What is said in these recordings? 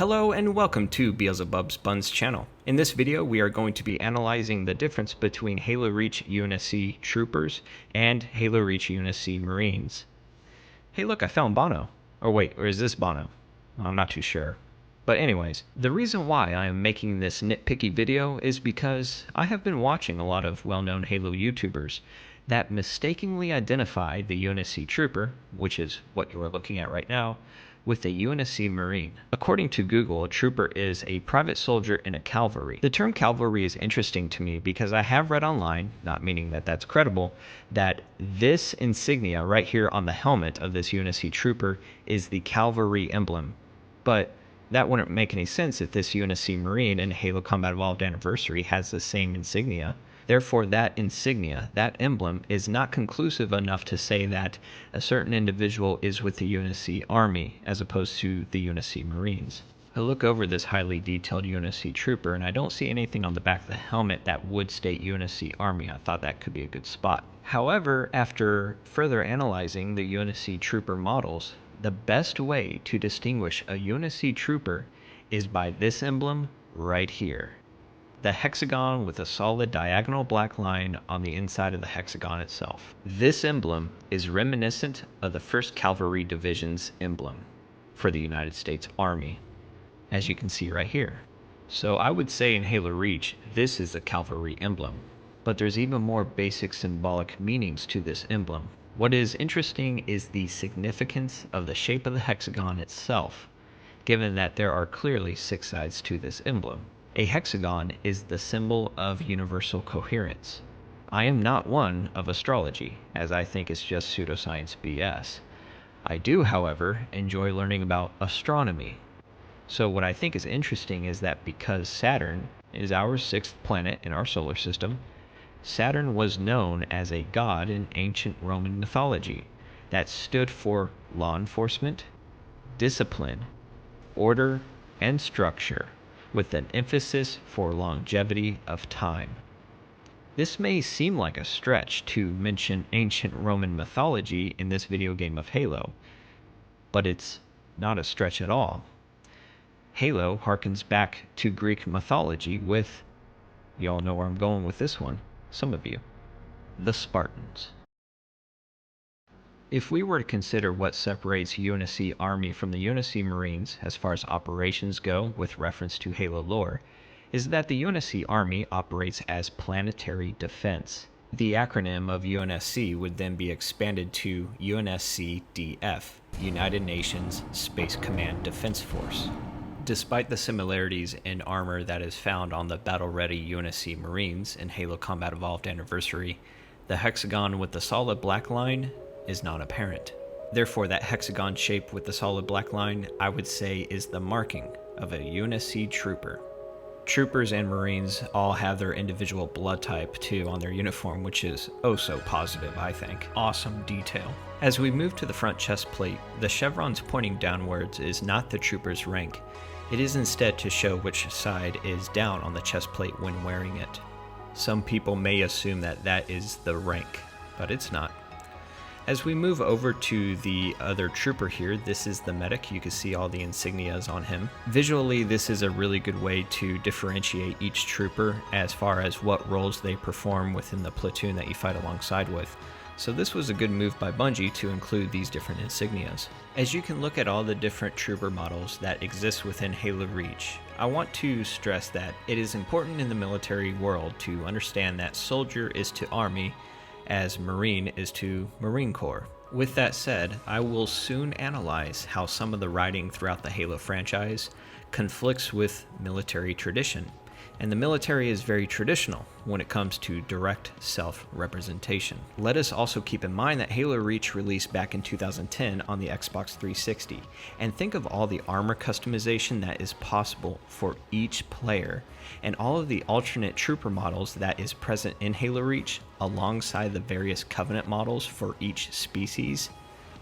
Hello and welcome to Beelzebub's Buns channel. In this video, we are going to be analyzing the difference between Halo Reach UNSC Troopers and Halo Reach UNSC Marines. Hey look, I found Bono. Or is this Bono? I'm not too sure. But anyways, the reason why I am making this nitpicky video is because I have been watching a lot of well-known Halo YouTubers that mistakenly identify the UNSC Trooper, which is what you are looking at right now, with a UNSC Marine. According to Google, a trooper is a private soldier in a cavalry. The term cavalry is interesting to me because I have read online, not meaning that that's credible, that this insignia right here on the helmet of this UNSC trooper is the cavalry emblem. But that wouldn't make any sense if this UNSC Marine in Halo Combat Evolved Anniversary has the same insignia. Therefore, that insignia, that emblem, is not conclusive enough to say that a certain individual is with the UNSC Army as opposed to the UNSC Marines. I look over this highly detailed UNSC trooper and I don't see anything on the back of the helmet that would state UNSC Army. I thought that could be a good spot. However, after further analyzing the UNSC trooper models, the best way to distinguish a UNSC trooper is by this emblem right here. The hexagon with a solid diagonal black line on the inside of the hexagon itself. This emblem is reminiscent of the 1st Cavalry Division's emblem for the United States Army, as you can see right here. So I would say in Halo Reach, this is a cavalry emblem, but there's even more basic symbolic meanings to this emblem. What is interesting is the significance of the shape of the hexagon itself, given that there are clearly 6 sides to this emblem. A hexagon is the symbol of universal coherence. I am not one of astrology, as I think it's just pseudoscience BS. I do, however, enjoy learning about astronomy. So what I think is interesting is that because Saturn is our 6th planet in our solar system, Saturn was known as a god in ancient Roman mythology that stood for law enforcement, discipline, order, and structure, with an emphasis for longevity of time. This may seem like a stretch to mention ancient Roman mythology in this video game of Halo, but it's not a stretch at all. Halo harkens back to Greek mythology with, you all know where I'm going with this one, some of you, the Spartans. If we were to consider what separates UNSC Army from the UNSC Marines as far as operations go with reference to Halo lore, is that the UNSC Army operates as planetary defense. The acronym of UNSC would then be expanded to UNSCDF, United Nations Space Command Defense Force. Despite the similarities in armor that is found on the battle-ready UNSC Marines in Halo Combat Evolved Anniversary, the hexagon with the solid black line is not apparent. Therefore, that hexagon shape with the solid black line, I would say, is the marking of a UNSC trooper. Troopers and Marines all have their individual blood type too on their uniform, which is oh so positive, I think. Awesome detail. As we move to the front chest plate, the chevrons pointing downwards is not the trooper's rank. It is instead to show which side is down on the chest plate when wearing it. Some people may assume that that is the rank, but it's not. As we move over to the other trooper here, this is the medic. You can see all the insignias on him. Visually, this is a really good way to differentiate each trooper as far as what roles they perform within the platoon that you fight alongside with. So this was a good move by Bungie to include these different insignias. As you can look at all the different trooper models that exist within Halo Reach, I want to stress that it is important in the military world to understand that soldier is to Army as Marine is to Marine Corps. With that said, I will soon analyze how some of the writing throughout the Halo franchise conflicts with military tradition, and the military is very traditional when it comes to direct self-representation. Let us also keep in mind that Halo Reach released back in 2010 on the Xbox 360, and think of all the armor customization that is possible for each player, and all of the alternate trooper models that is present in Halo Reach alongside the various Covenant models for each species,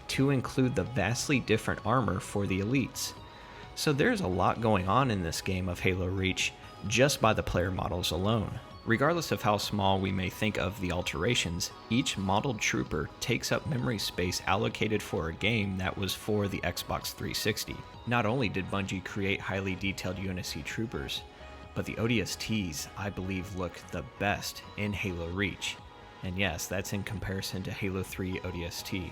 to include the vastly different armor for the elites. So there's a lot going on in this game of Halo Reach just by the player models alone. Regardless of how small we may think of the alterations, each modeled trooper takes up memory space allocated for a game that was for the Xbox 360. Not only did Bungie create highly detailed UNSC troopers, but the ODSTs, I believe, look the best in Halo Reach. And yes, that's in comparison to Halo 3 ODST.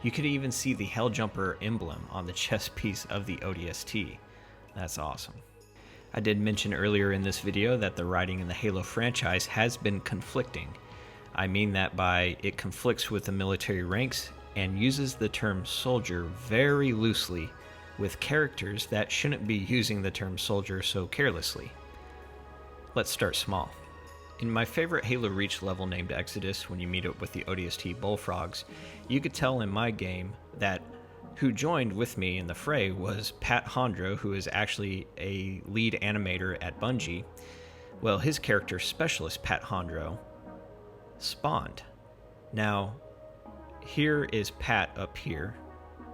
You could even see the Helljumper emblem on the chest piece of the ODST. That's awesome. I did mention earlier in this video that the writing in the Halo franchise has been conflicting. I mean that by it conflicts with the military ranks and uses the term soldier very loosely with characters that shouldn't be using the term soldier so carelessly. Let's start small. In my favorite Halo Reach level named Exodus, when you meet up with the ODST bullfrogs, you could tell in my game that who joined with me in the fray was Pat Hondro, who is actually a lead animator at Bungie. Well, his character, Specialist Pat Hondro, spawned. Now, here is Pat up here.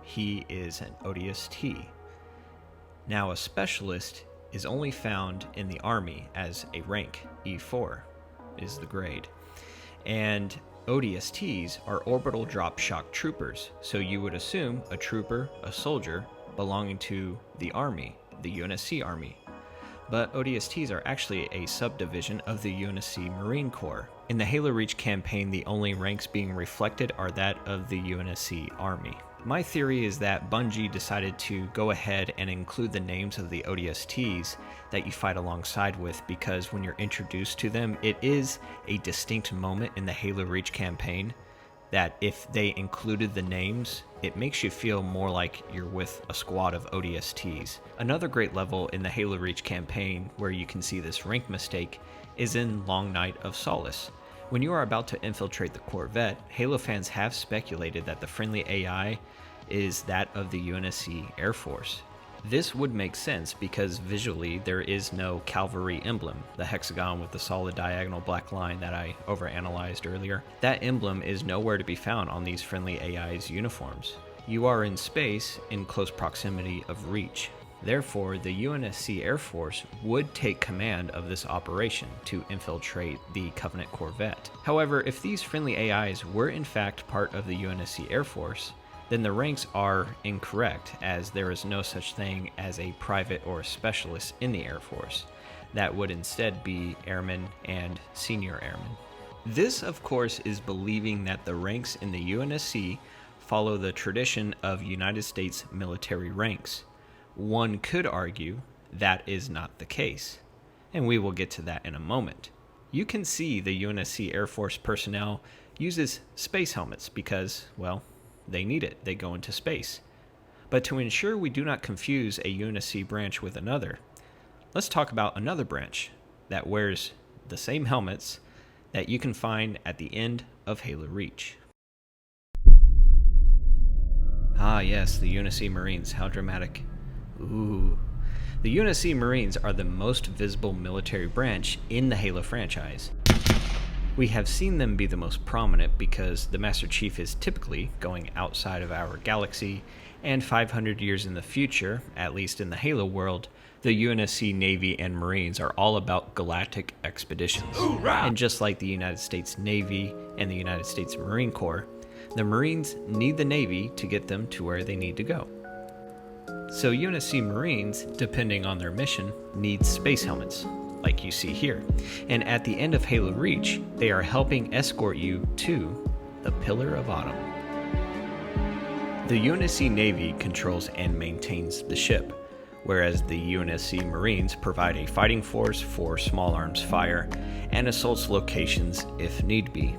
He is an ODST. Now, a Specialist is only found in the Army as a rank. E4 is the grade. And ODSTs are orbital drop shock troopers, so you would assume a trooper, a soldier, belonging to the Army, the UNSC Army. But ODSTs are actually a subdivision of the UNSC Marine Corps. In the Halo Reach campaign, the only ranks being reflected are that of the UNSC Army. My theory is that Bungie decided to go ahead and include the names of the ODSTs that you fight alongside with, because when you're introduced to them, it is a distinct moment in the Halo Reach campaign that if they included the names, it makes you feel more like you're with a squad of ODSTs. Another great level in the Halo Reach campaign where you can see this rank mistake is in Long Night of Solace. When you are about to infiltrate the Corvette, Halo fans have speculated that the friendly AI is that of the UNSC Air Force. This would make sense because visually there is no cavalry emblem, the hexagon with the solid diagonal black line that I overanalyzed earlier. That emblem is nowhere to be found on these friendly AI's uniforms. You are in space in close proximity of Reach. Therefore, the UNSC Air Force would take command of this operation to infiltrate the Covenant Corvette. However, if these friendly AIs were in fact part of the UNSC Air Force, then the ranks are incorrect, as there is no such thing as a private or a specialist in the Air Force. That would instead be airmen and senior airmen. This, of course, is believing that the ranks in the UNSC follow the tradition of United States military ranks. One could argue that is not the case, and we will get to that in a moment. You can see the UNSC Air Force personnel uses space helmets because, well, they need it. They go into space. But to ensure we do not confuse a UNSC branch with another, let's talk about another branch that wears the same helmets that you can find at the end of Halo Reach. Ah yes, the UNSC Marines. How dramatic. Ooh. The UNSC Marines are the most visible military branch in the Halo franchise. We have seen them be the most prominent because the Master Chief is typically going outside of our galaxy, and 500 years in the future, at least in the Halo world, the UNSC Navy and Marines are all about galactic expeditions. Hoorah! And just like the United States Navy and the United States Marine Corps, the Marines need the Navy to get them to where they need to go. So UNSC Marines, depending on their mission, need space helmets, like you see here. And at the end of Halo Reach, they are helping escort you to the Pillar of Autumn. The UNSC Navy controls and maintains the ship, whereas the UNSC Marines provide a fighting force for small arms fire and assaults locations if need be.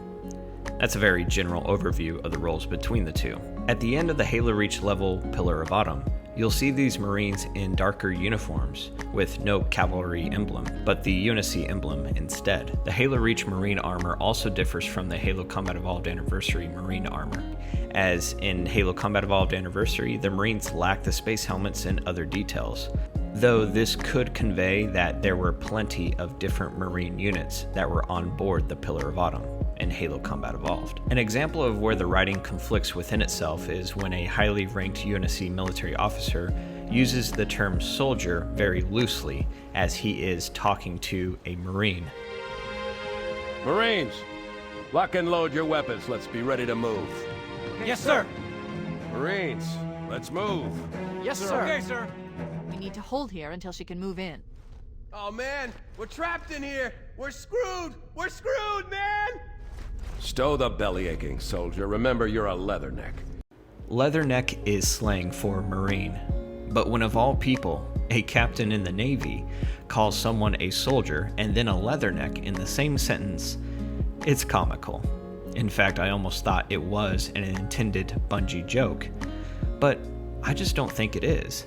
That's a very general overview of the roles between the two. At the end of the Halo Reach level Pillar of Autumn, you'll see these Marines in darker uniforms with no cavalry emblem, but the UNSC emblem instead. The Halo Reach Marine armor also differs from the Halo Combat Evolved Anniversary Marine armor, as in Halo Combat Evolved Anniversary, the Marines lack the space helmets and other details, though this could convey that there were plenty of different Marine units that were on board the Pillar of Autumn in Halo Combat Evolved. An example of where the writing conflicts within itself is when a highly ranked UNSC military officer uses the term soldier very loosely as he is talking to a Marine. Marines, lock and load your weapons. Let's be ready to move. Yes, sir. Marines, let's move. Yes, sir. Okay, sir. We need to hold here until she can move in. Oh man, we're trapped in here. We're screwed. We're screwed, man. Stow the belly aching, soldier. Remember, you're a leatherneck. Leatherneck is slang for Marine, but when of all people, a captain in the Navy calls someone a soldier and then a leatherneck in the same sentence, it's comical. In fact, I almost thought it was an intended Bungie joke, but I just don't think it is.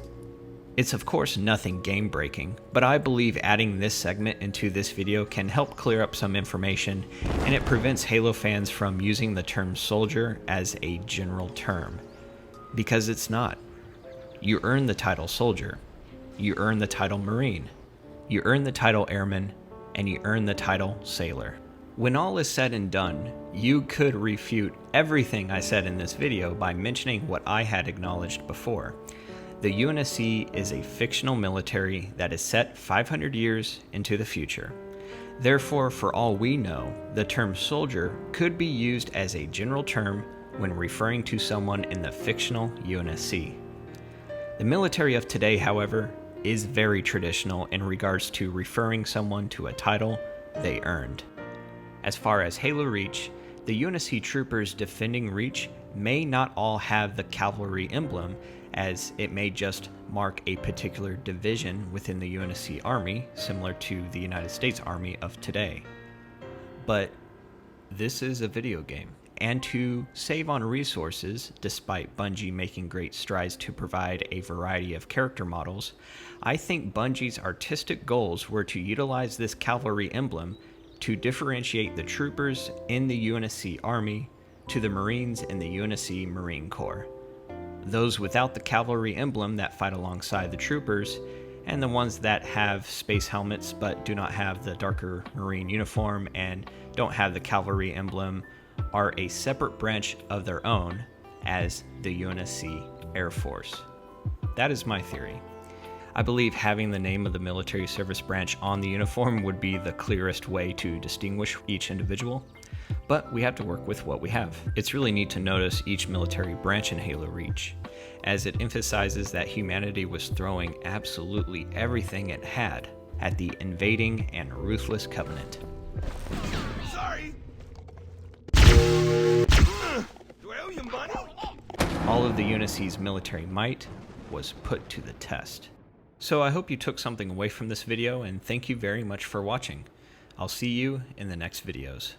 It's of course nothing game-breaking, but I believe adding this segment into this video can help clear up some information, and it prevents Halo fans from using the term soldier as a general term. Because it's not. You earn the title soldier, you earn the title Marine, you earn the title airman, and you earn the title sailor. When all is said and done, you could refute everything I said in this video by mentioning what I had acknowledged before. The UNSC is a fictional military that is set 500 years into the future. Therefore, for all we know, the term soldier could be used as a general term when referring to someone in the fictional UNSC. The military of today, however, is very traditional in regards to referring someone to a title they earned. As far as Halo Reach, the UNSC Troopers defending Reach may not all have the cavalry emblem, as it may just mark a particular division within the UNSC Army, similar to the United States Army of today. But this is a video game, and to save on resources, despite Bungie making great strides to provide a variety of character models, I think Bungie's artistic goals were to utilize this cavalry emblem to differentiate the troopers in the UNSC Army to the Marines in the UNSC Marine Corps. Those without the cavalry emblem that fight alongside the troopers, and the ones that have space helmets but do not have the darker Marine uniform and don't have the cavalry emblem, are a separate branch of their own as the UNSC Air Force. That is my theory. I believe having the name of the military service branch on the uniform would be the clearest way to distinguish each individual, but we have to work with what we have. It's really neat to notice each military branch in Halo Reach, as it emphasizes that humanity was throwing absolutely everything it had at the invading and ruthless Covenant. Sorry. Do I owe you money? All of the UNSC's military might was put to the test. So I hope you took something away from this video, and thank you very much for watching. I'll see you in the next videos.